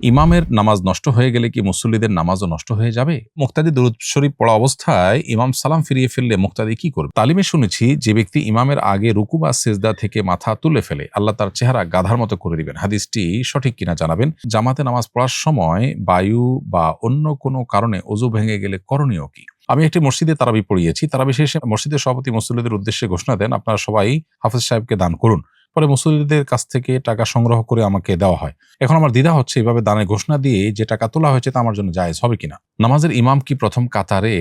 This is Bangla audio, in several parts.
ইমামের নামাজ নষ্ট হয়ে গেলে কি মুসল্লিদের নামাজও নষ্ট হয়ে যাবে? মুক্তাদি দুরূদ শরীফ পড়া অবস্থায় ইমাম সালাম ফিরিয়ে ফেললে মুক্তাদি কি করবে? তালিমে শুনেছি যে ব্যক্তি ইমামের আগে রুকু বা সিজদা থেকে মাথা তুলে ফেলে আল্লাহ তার চেহারা গাধার মতো করে দিবেন। হাদিসটি সঠিক কিনা জানাবেন। জামাতে নামাজ পড়ার সময় বায়ু বা অন্য কোনো কারণে ওযু ভেঙে গেলে করণীয় কি? আমি একটি মসজিদে তারাবি পড়িয়েছি। তারাবি শেষে মসজিদের সভাপতি মুসল্লিদের উদ্দেশ্যে ঘোষণা দেন, আপনারা সবাই হাফেজ সাহেবকে দান করুন। পরে মুসল্লিদের কাছ থেকে টাকা সংগ্রহ করে আমাকে দেওয়া হয়। এখন আমার দ্বিধা হচ্ছে, এভাবে দানের ঘোষণা দিয়ে যে টাকা তোলা হয়েছে তা আমার জন্য জায়েজ হবে কিনা? নামাজের ইমাম কি প্রথম কাতারে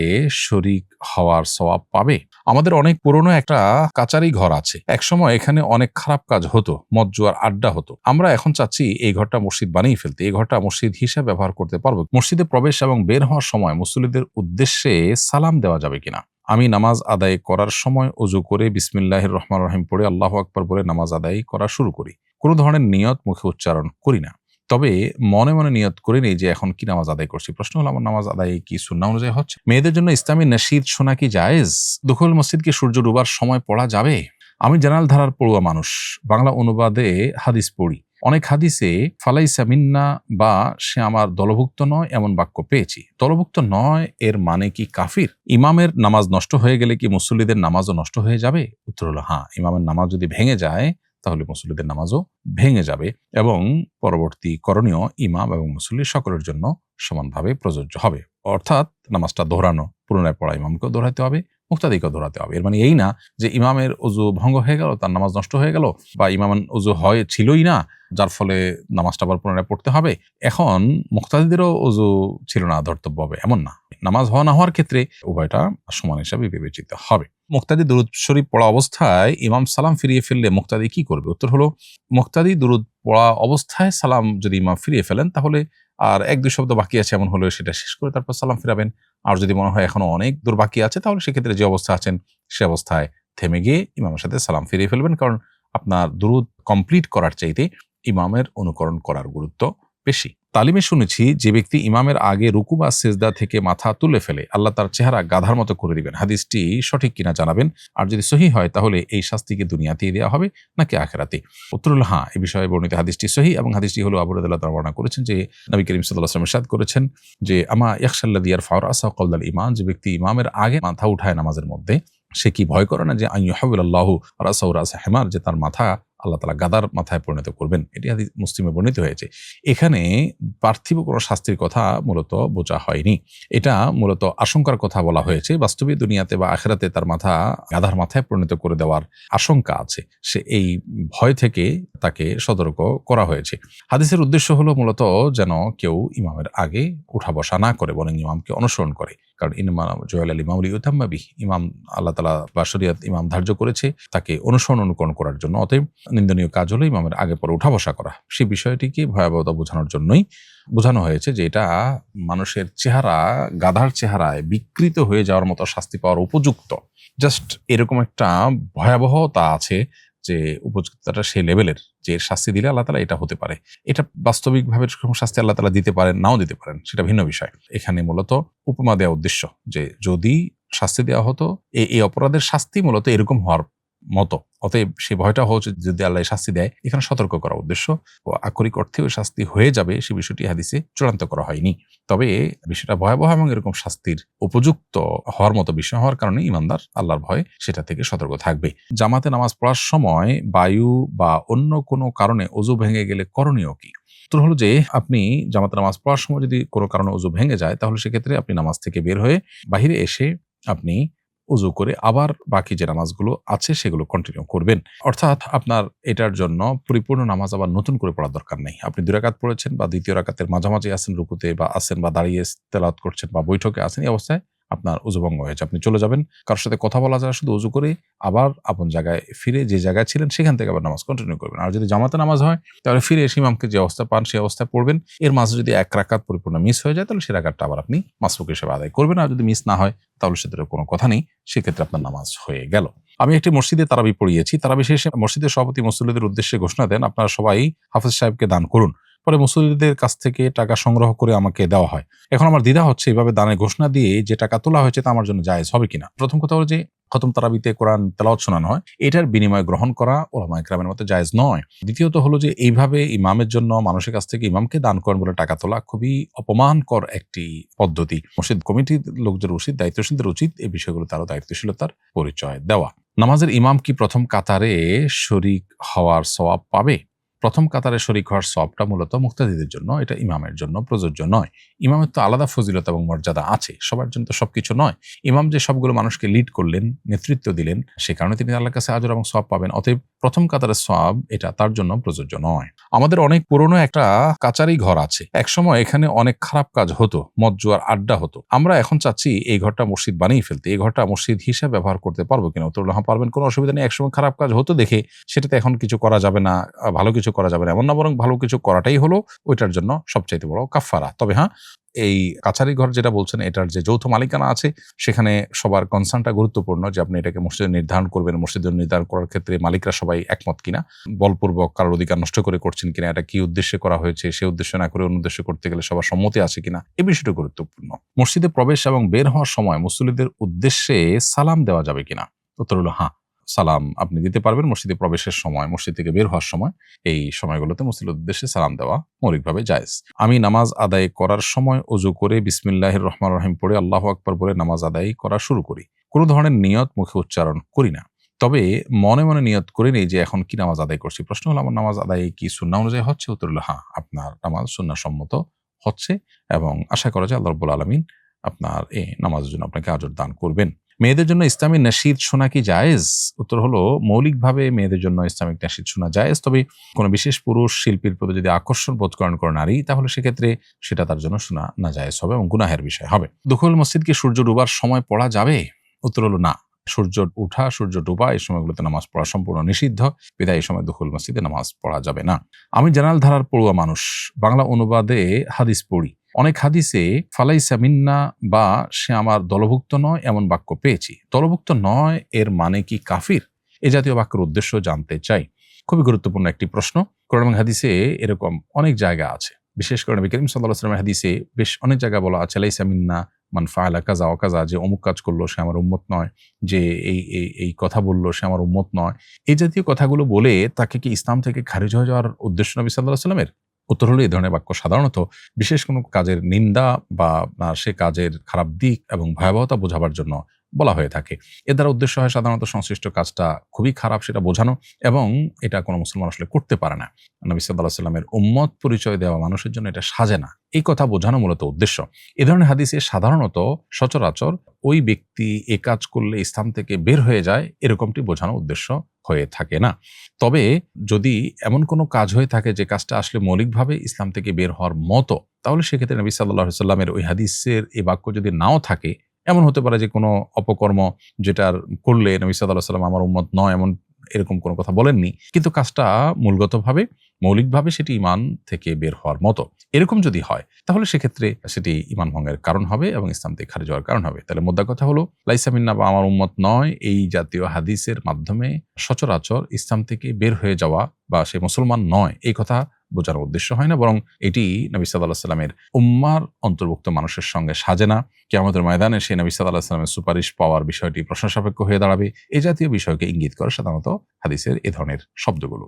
শরিক হওয়ার সওয়াব পাবে? আমাদের অনেক পুরনো একটা কাচারি ঘর আছে। একসময় এখানে অনেক খারাপ কাজ হতো, মদ জুয়ার আড্ডা হতো। আমরা এখন চাচ্ছি এই ঘরটা মসজিদ বানিয়ে ফেলতে। এই ঘরটা মসজিদ হিসেবে ব্যবহার করতে পারবো। মসজিদে প্রবেশ এবং বের হওয়ার সময় মুসল্লিদের উদ্দেশ্যে সালাম দেওয়া যাবে কিনা? আমি নামাজ আদায় করার সময় ওযু করে বিসমিল্লাহির রহমানির রহিম পড়ে আল্লাহু আকবার বলে নামাজ আদায় করা শুরু করি। কোনো ধরনের নিয়ত মুখে উচ্চারণ করি না। তবে মনে মনে নিয়ত করে নেই যে এখন কি নামাজ আদায় করছি। প্রশ্ন হলো, আমার নামাজ আদায় কি সুন্নাহ অনুযায়ী হচ্ছে? মেয়েদের জন্য ইসলামী নাশিদ শোনা কি জায়েজ? দুখুল মসজিদ কি সূর্য ডুবার সময় পড়া যাবে? আমি জেনারেল ধারার পড়ুয়া মানুষ। বাংলা অনুবাদে হাদিস পড়ি। অনেক হাদিসে ফালাইসা মিন্না বা সে আমার দলভুক্ত নয় এমন বাক্য পেয়েছি। দলভুক্ত নয় এর মানে কি কাফির? ইমামের নামাজ নষ্ট হয়ে গেলে কি মুসল্লিদের নামাজও নষ্ট হয়ে যাবে? উত্তর হলো হ্যাঁ, ইমামের নামাজ যদি ভেঙে যায় তাহলে মুসল্লিদের নামাজও ভেঙে যাবে এবং পরবর্তী করণীয় ইমাম এবং মুসল্লি সকলের জন্য সমানভাবে প্রযোজ্য হবে। অর্থাৎ নামাজটা দোহরানো, পুনরায় পড়া ইমামকেও দোহরাতে হবে, মুক্তাদিকেও দোহরাতে হবে। এর মানে এই না যে ইমামের ওযু ভঙ্গ হয়ে গেল, তার নামাজ নষ্ট হয়ে গেল, বা ইমামের ওযু ছিলই না, যার ফলে নামাজটা আবার পুনরায় পড়তে হবে। এখন মুক্তাদিদেরও ওযু ছিল না, ধর্তব্য হবে এমন না। নামাজ হওয়া না হওয়ার ক্ষেত্রে উভয়টা সমান হিসাবে বিবেচিত হবে। মুক্তাদি দুরূদ শরীফ পড়া অবস্থায় ইমাম সালাম ফিরিয়ে ফেললে মুক্তাদি কি করবে? উত্তর হলো, মুক্তাদি দুরূদ পড়া অবস্থায় সালাম যদি ইমাম ফিরিয়ে ফেলেন তাহলে আর এক দুই শব্দ বাকি আছে এমন হলে সেটা শেষ করে তারপর সালাম ফিরাবেন। আর যদি মনে হয় এখনো অনেক দূর বাকি আছে তাহলে সেক্ষেত্রে যে অবস্থা আছেন সে অবস্থায় থেমে গিয়ে ইমামের সাথে সালাম ফিরিয়ে ফেলবেন। কারণ আপনার দুরূদ কমপ্লিট করার চাইতে ইমামের অনুকরণ করার গুরুত্ব বেশি। তালিমে শুনেছি যে ব্যক্তি ইমামের আগে রুকু বা সিজদা থেকে মাথা তুলে ফেলে আল্লাহ তার চেহারা গাধার মতো করে দিবেন। হাদিসটি সঠিক কিনা জানাবেন। আর যদি সহিহ হয় তাহলে এই শাস্তিকে দুনিয়াতেই দেওয়া হবে নাকি আখিরাতে? উত্তর হলো হ্যাঁ, এই বিষয়ে বর্ণিত হাদিসটি সহিহ এবং হাদিসটি হলো আবু হুরায়রা রাদিয়াল্লাহু আনহু বর্ণনা করেছেন যে নবী করিম সাল্লাল্লাহু আলাইহি ওয়াসাল্লাম ইরশাদ করেছেন যে আমা ইয়াখশাল্লাযী ইয়ারফাউ রাসাহু ক্বাবলাল ঈমান, যে ব্যক্তি ইমামের আগে মাথা উঠায় নামাজের মধ্যে, সে কি ভয় করে না যে আইয়ুহাউবিলাল্লাহু রাসাহু রাসা হিমার, যে তার মাথা আল্লাহ তাআলা গাধার মাথায় পরিণত করবেন। এটি হাদিস মুসলিমে বর্ণিত হয়েছে। এখানে পার্থিব কোনো শাস্তির কথা মূলত বোঝা হয়নি। এটা মূলত আশঙ্কার কথা বলা হয়েছে। বাস্তবে দুনিয়াতে বা আখিরাতে তার মাথা গাধার মাথায় পরিণত করে দেওয়ার আশঙ্কা আছে। সে এই ভয় থেকে তাকে সতর্ক করা হয়েছে। হাদিসের উদ্দেশ্য হলো মূলত যেন কেউ ইমামের আগে উঠা বসা না করে, বরং ইমামকে অনুসরণ করে। কারণ ইন্নামা জুইলাল ইমামু লিইউতাম্মা বিহি, ইমাম আল্লাহ তাআলা বা শরীয়ত ইমাম ধার্য করেছে তাকে অনুকরণ করার জন্য। অতএব নিন্দনীয় কাজ হলো ইমামের আগে পরে উঠা বসা করা। সেই বিষয়টিকে ভয়াবহতা বোঝানোর জন্যই বোঝানো হয়েছে যে এটা মানুষের চেহারা গাধার চেহারায় বিকৃত হয়ে যাওয়ার মতো শাস্তি পাওয়ার উপযুক্ত। জাস্ট এরকম একটা ভয়াবহতা আছে যে উপযুক্ততা সেই লেভেলের যে শাস্তি দিলে আল্লাহ তাআলা এটা হতে পারে। এটা বাস্তবিকভাবে শাস্তি আল্লাহ তাআলা দিতে পারেন, নাও দিতে পারেন, সেটা ভিন্ন বিষয়। এখানে মূলত উপমা দেওয়া উদ্দেশ্য যে যদি শাস্তি দেওয়া হতো, এই অপরাধের শাস্তি মূলত এরকম হওয়ার মতো। অতএব সে ভয়টা হচ্ছে যদি আল্লাহ শাস্তি দেয়, এখানে সতর্ক করা উদ্দেশ্য। ও আক্ষরিক অর্থে ওই শাস্তি হয়ে যাবে সে বিষয়টি হাদিসে চূড়ান্ত করা হয়নি। তবে বিষয়টা ভয়াবহ এবং এরকম শাস্তির উপযুক্ত হওয়ার মতো বিষয় হওয়ার কারণে ইমানদার আল্লাহর ভয় সেটা থেকে সতর্ক থাকবে। জামাতে নামাজ পড়ার সময় বায়ু বা অন্য কোনো কারণে ওযু ভেঙে গেলে করণীয় কি? উত্তর হলো যে আপনি জামাতে নামাজ পড়ার সময় যদি কোনো কারণে ওযু ভেঙে যায় তাহলে সেক্ষেত্রে আপনি নামাজ থেকে বের হয়ে বাহিরে এসে আপনি ওযু করে আবার বাকি যে নামাজগুলো আছে সেগুলো কন্টিনিউ করবেন। অর্থাৎ আপনার এটার জন্য পরিপূর্ণ নামাজ আবার নতুন করে পড়ার দরকার নেই। আপনি 2 রাকাত পড়েছেন বা দ্বিতীয় রাকাতের মাঝামাঝি আছেন, রুকুতে বা আছেন বা দাঁড়িয়ে তেলাওয়াত করছেন বা বৈঠকে আছেন, এই অবস্থায় আপনার ওযু ভঙ্গ হয়েছে। আপনি চলে যাবেন, কারোর সাথে কথা বলা যায় শুধু ওযু করে আবার আপন জায়গায় ফিরে যে জায়গায় ছিলেন সেখান থেকে আবার নামাজ কন্টিনিউ করবেন। আর যদি জামাতে নামাজ হয় তাহলে ফিরে এসে ইমামকে যে অবস্থা পান সেই অবস্থায় পড়বেন। এর মাঝে যদি 1 রাকাত পরিপূর্ণ মিস হয়ে যায় তাহলে সেই রাকাতটা আবার আপনি মাসবুক হিসেবে আদায় করবেন। আর যদি মিস না হয় তাহলে সেটার কোনো কথা নেই, সেক্ষেত্রে আপনার নামাজ হয়ে গেল। আমি একটি মসজিদে তারাবি পড়িয়েছি। তারাবি শেষে মসজিদের সভাপতি মুসল্লিদের উদ্দেশ্যে ঘোষণা দেন, আপনারা সবাই হাফেজ সাহেবকে দান করুন। পরে মুসল্লিদের কাছ থেকে টাকা সংগ্রহ করে আমাকে দেওয়া হয়। এখন আমার দ্বিধা হচ্ছে এভাবে দানের ঘোষণা দিয়ে যে টাকা তোলা হয়েছে তা আমার জন্য জায়েজ হবে কিনা। প্রথম কথা হলো যে খতম তারাবিতে কোরআন তেলাওয়াত শোনানো হয়, এটার বিনিময় গ্রহণ করা উলামায়ে কেরামের মতে জায়েজ নয়। দ্বিতীয়ত হলো যে এইভাবে ইমামের জন্য মানুষের কাছ থেকে ইমামকে দান করেন বলে টাকা তোলা খুবই অপমানকর একটি পদ্ধতি। মসজিদ কমিটির লোকদের উচিত, দায়িত্বশীলদের উচিত এই বিষয়গুলোতে আরো দায়িত্বশীলতার পরিচয় দেওয়া। নামাজের ইমাম কি প্রথম কাতারে শরিক হওয়ার সওয়াব পাবে? প্রথম কাতারে শরিক হওয়ার সওয়াবটা মূলত মুক্তাদিদের জন্য, এটা ইমামের জন্য প্রযোজ্য নয়। ইমামের তো আলাদা ফজিলত এবং মর্যাদা আছে, সবার জন্য তো সবকিছু নয়। ইমাম যে সবগুলো মানুষকে লিড করলেন, নেতৃত্ব দিলেন, সে কারণে তিনি আল্লাহর কাছে আজর এবং সওয়াব পাবেন। অতএব প্রথম কাতারের সওয়াব এটা তার জন্য প্রযোজ্য নয়। আমাদের অনেক পুরনো একটা কাচারি ঘর আছে, একসময় এখানে অনেক খারাপ কাজ হতো, মদ জুয়ার আড্ডা হতো। আমরা এখন চাচ্ছি এই ঘরটা মসজিদ বানিয়ে ফেলতে। এই ঘরটা মসজিদ হিসাবে ব্যবহার করতে পারবো কিনা? উত্তর হ্যাঁ পারবেন, কোনো অসুবিধা নেই। একসময় খারাপ কাজ হতো দেখে সেটাতে এখন কিছু করা যাবে না, ভালো কিছু করা যাবে না এমন না, বরং ভালো কিছু করাটাই হলো ওইটার জন্য সবচাইতে বড় কাফফারা। তবে হ্যাঁ, এই কাছারি ঘর যেটা বলছেন এটার যে যৌথ মালিকানা আছে সেখানে সবার কনসার্নটা গুরুত্বপূর্ণ, যে আপনি এটাকে মসজিদে নির্ধারণ করবেন। মসজিদে নির্ধারণ করার ক্ষেত্রে মালিকরা সবাই একমত কিনা, বলপূর্বক কারোর অধিকার নষ্ট করে করছেন কিনা, এটা কি উদ্দেশ্যে করা হয়েছে, সে উদ্দেশ্য না করে অন্য উদ্দেশ্যে করতে গেলে সবার সম্মতি আছে কিনা, এই বিষয়টা গুরুত্বপূর্ণ। মসজিদে প্রবেশ এবং বের হওয়ার সময় মুসল্লিদের উদ্দেশ্যে সালাম দেওয়া যাবে কিনা? উত্তর হলো হ্যাঁ, সালাম আপনি দিতে পারবেন মসজিদে প্রবেশের সময়, মসজিদ থেকে বের হওয়ার সময়। এই সময়গুলোতে মুসল্লিদের উদ্দেশ্যে সালাম দেওয়া মৌলিকভাবে জায়েজ। আমি নামাজ আদায় করার সময় ওযু করে বিসমিল্লাহির রহমানির রহিম পড়ে আল্লাহু আকবার বলে নামাজ আদায় করা শুরু করি। কোনো ধরনের নিয়ত মুখে উচ্চারণ করি না, তবে মনে মনে নিয়ত করে নেই যে এখন কি নামাজ আদায় করছি। প্রশ্ন হলো আমার নামাজ আদায় কি সুন্নাহ অনুযায়ী হচ্ছে? উত্তর হলো হ্যাঁ, আপনার নামাজ সুন্নাহ সম্মত হচ্ছে এবং আশা করা যায় আল্লাহ রাব্বুল আলামিন আপনার এই নামাজের জন্য আপনাকে আজর দান করবেন। মেয়েদের জন্য ইসলামী নাশিদ শোনা কি জায়েজ? উত্তর হলো মৌলিকভাবে মেয়েদের জন্য ইসলামিক নাশিদ শোনা জায়েজ, তবে কোনো বিশেষ পুরুষ শিল্পীর প্রতি যদি আকর্ষণ বোধ করেন করে নারী, তাহলে সেক্ষেত্রে সেটা তার জন্য শোনা না জায়েজ হবে এবং গুনাহের বিষয় হবে। দুখুল মসজিদ কি সূর্য ডুবার সময় পড়া যাবে? উত্তর হলো না। সূর্য উঠা, সূর্য ডুবা এই সময়গুলোতে নামাজ পড়া সম্পূর্ণ নিষিদ্ধ, বিধায় এই সময় দুখুল মসজিদে নামাজ পড়া যাবে না। আমি জেনারেল ধারার পড়ুয়া মানুষ, বাংলা অনুবাদে হাদিস পড়ি। অনেক হাদিসে ফালাইসা মিন্না বা সে আমার দলভুক্ত নয় এমন বাক্য পেয়েছি। দলভুক্ত নয় এর মানে কি কাফির? এ জাতীয় বাক্যের উদ্দেশ্য জানতে চাই। খুবই গুরুত্বপূর্ণ একটি প্রশ্ন। কোরআন এবং হাদিসে এরকম অনেক জায়গা আছে, বিশেষ করে নবী করিম সাল্লাল্লাহু আলাইহি ওয়াসাল্লামের হাদিসে বেশ অনেক জায়গায় বলা আছে লাইসা মিন্না মান ফাআলা কাযা ওয়া কাযা, যে অমুক কাজ করলো সে আমার উম্মত নয়, যে এই কথা বললো সে আমার উম্মত নয়। এই জাতীয় কথাগুলো বলে তাকে কি ইসলাম থেকে খারিজ হয়ে যাওয়ার উদ্দেশ্য নবী সাল্লাল্লাহু আলাইহি ওয়াসাল্লামের? উত্তর হলো এই ধরনের বাক্য সাধারণত বিশেষ কোনো কাজের নিন্দা বা সে কাজের খারাপ দিক এবং ভয়াবহতা বোঝাবার জন্য বলা হয়ে থাকে। এর দ্বারা উদ্দেশ্য হয় সাধারণত সংশ্লিষ্ট কাজটা খুবই খারাপ সেটা বোঝানো, এবং এটা কোনো মুসলমান আসলে করতে পারে না। নবী সাল্লাল্লাহু আলাইহি ওয়াসাল্লামের উম্মত পরিচয় দেওয়া মানুষের জন্য এটা সাজে না, এই কথা বোঝানো মূলত উদ্দেশ্য। এ ধরনের হাদিসে সাধারণত সচরাচর ওই ব্যক্তি এ কাজ করলে ইসলাম থেকে বের হয়ে যায় এরকমটি বোঝানো উদ্দেশ্য হয়ে থাকে না। তবে যদি এমন কোনো কাজ হয়ে থাকে যে কাজটা আসলে মৌলিকভাবে ইসলাম থেকে বের হওয়ার মতো, তাহলে সেক্ষেত্রে নবী সাল্লাল্লাহু আলাইহি ওয়াসাল্লামের ওই হাদিসের এই বাক্য যদি নাও থাকে, এমন হতে পারে যে কোনো অপকর্ম যেটার করলে নবী সাল্লাল্লাহু আলাইহি ওয়াসাল্লাম আমার উম্মত নয় এরকম কোনো কথা বলেননি, কিন্তু কাজটা মূলগতভাবে মৌলিকভাবে সেটি ঈমান থেকে বের হওয়ার মতো, এরকম যদি হয় তাহলে সেক্ষেত্রে সেটি ঈমান ভঙ্গের কারণ হবে এবং ইসলাম থেকে খারিজ হওয়ার কারণ হবে। তাহলে মোদ্দা কথা হলো লাইসা মিন্না বা আমার উম্মত নয় এই জাতীয় হাদিসের মাধ্যমে সচরাচর ইসলাম থেকে বের হয়ে যাওয়া বা সে মুসলমান নয় এই কথা বোঝানোর উদ্দেশ্য হয় না, বরং এটি নবী সাল্লাল্লাহু আলাইহি ওয়াসাল্লামের উম্মার অন্তর্ভুক্ত মানুষের সঙ্গে সাজে না। কিয়ামতের ময়দানে সেই নবী সাল্লাল্লাহু আলাইহি ওয়াসাল্লামের সুপারিশ পাওয়ার বিষয়টি প্রশ্ন সাপেক্ষ হয়ে দাঁড়াবে। এই জাতীয় বিষয়কে ইঙ্গিত করে সাধারণত হাদিসের এ ধরনের শব্দগুলো।